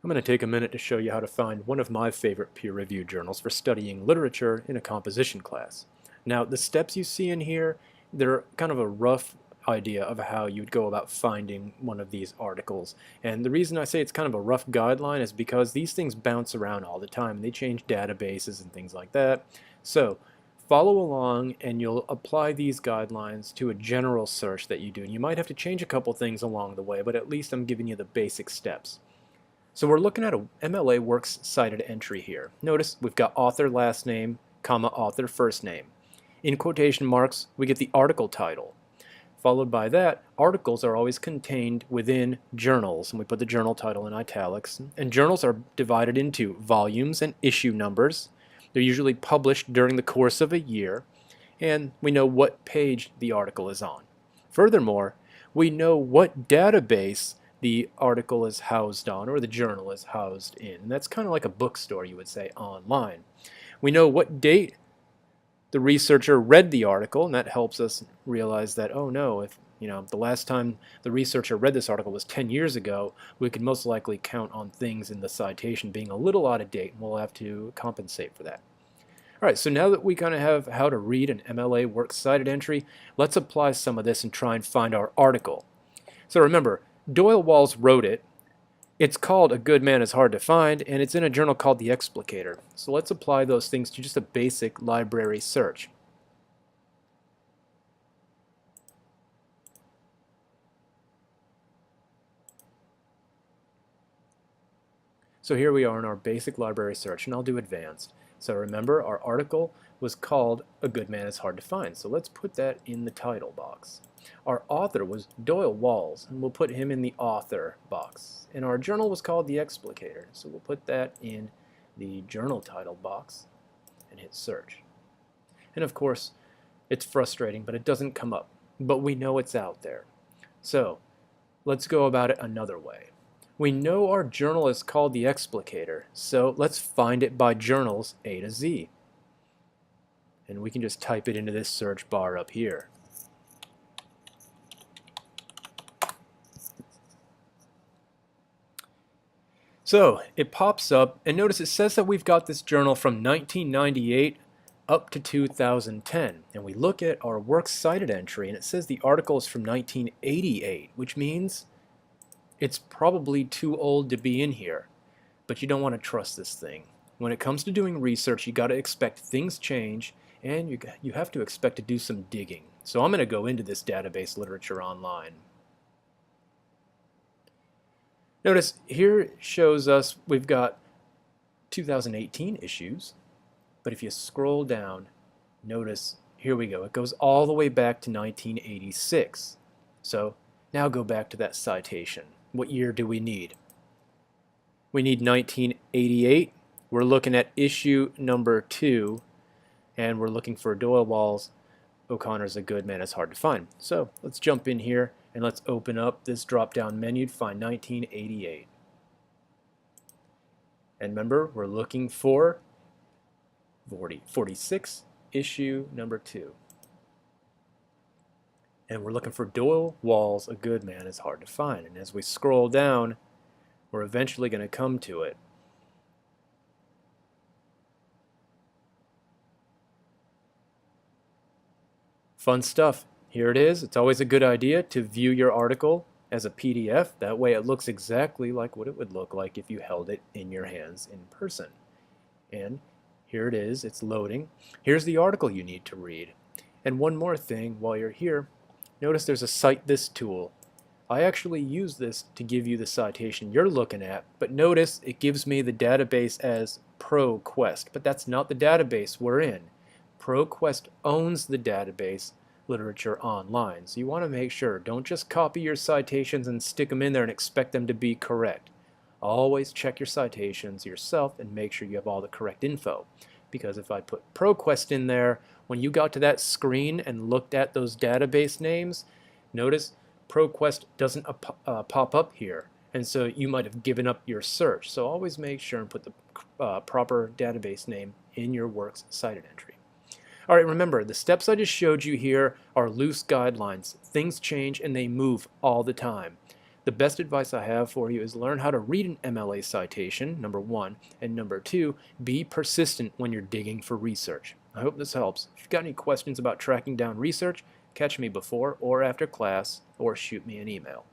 I'm going to take a minute to show you how to find one of my favorite peer-reviewed journals for studying literature in a composition class. Now, the steps you see in here, they're kind of a rough idea of how you'd go about finding one of these articles. And the reason I say it's kind of a rough guideline is because these things bounce around all the time and they change databases and things like that. So, follow along and you'll apply these guidelines to a general search that you do. And you might have to change a couple things along the way, but at least I'm giving you the basic steps. So we're looking at a MLA Works cited entry here. Notice we've got author last name, comma, author first name. In quotation marks, we get the article title. Followed by that, articles are always contained within journals, and we put the journal title in italics. And journals are divided into volumes and issue numbers. They're usually published during the course of a year, and we know what page the article is on. Furthermore, we know what database the article is housed on, or the journal is housed in. And that's kind of like a bookstore, you would say, online. We know what date the researcher read the article, and that helps us realize that, oh no, if the last time the researcher read this article was 10 years ago, we could most likely count on things in the citation being a little out of date, and we'll have to compensate for that. All right, so now that we kind of have how to read an MLA Works cited entry, let's apply some of this and try and find our article. So remember, Doyle Walls wrote it. It's called A Good Man is Hard to Find, and it's in a journal called The Explicator. So let's apply those things to just a basic library search. So here we are in our basic library search, and I'll do advanced. So remember, our article was called A Good Man is Hard to Find. So let's put that in the title box. Our author was Doyle Walls, and we'll put him in the author box. And our journal was called The Explicator, so we'll put that in the journal title box and hit search. And of course, it's frustrating, but it doesn't come up. But we know it's out there. So let's go about it another way. We know our journal is called The Explicator, so let's find it by journals A to Z. And we can just type it into this search bar up here. So it pops up, and notice it says that we've got this journal from 1998 up to 2010. And we look at our works cited entry, and it says the article is from 1988, which means it's probably too old to be in here. But you don't want to trust this thing. When it comes to doing research, you got to expect things change, and you have to expect to do some digging. So I'm going to go into this database literature online. Notice here it shows us we've got 2018 issues, but if you scroll down, notice here we go. It goes all the way back to 1986. So now go back to that citation. What year do we need? We need 1988. We're looking at issue number 2, and we're looking for Doyle Walls. O'Connor's A Good Man is Hard to Find. So let's jump in here and let's open up this drop-down menu to find 1988. And remember, we're looking for 46, issue number 2. And we're looking for Doyle Walls, A Good Man is Hard to Find. And as we scroll down, we're eventually going to come to it. Fun stuff. Here it is. It's always a good idea to view your article as a PDF. That way it looks exactly like what it would look like if you held it in your hands in person. And here it is. It's loading. Here's the article you need to read. And one more thing while you're here, notice there's a Cite This tool. I actually use this to give you the citation you're looking at, but notice it gives me the database as ProQuest, but that's not the database we're in. ProQuest owns the database literature online, so you want to make sure, don't just copy your citations and stick them in there and expect them to be correct. Always check your citations yourself and make sure you have all the correct info, because if I put ProQuest in there, when you got to that screen and looked at those database names, notice ProQuest doesn't pop up here, and so you might have given up your search. So always make sure and put the proper database name in your works cited entry. All right, remember, the steps I just showed you here are loose guidelines. Things change and they move all the time. The best advice I have for you is learn how to read an MLA citation, number one, and number two, be persistent when you're digging for research. I hope this helps. If you've got any questions about tracking down research, catch me before or after class, or shoot me an email.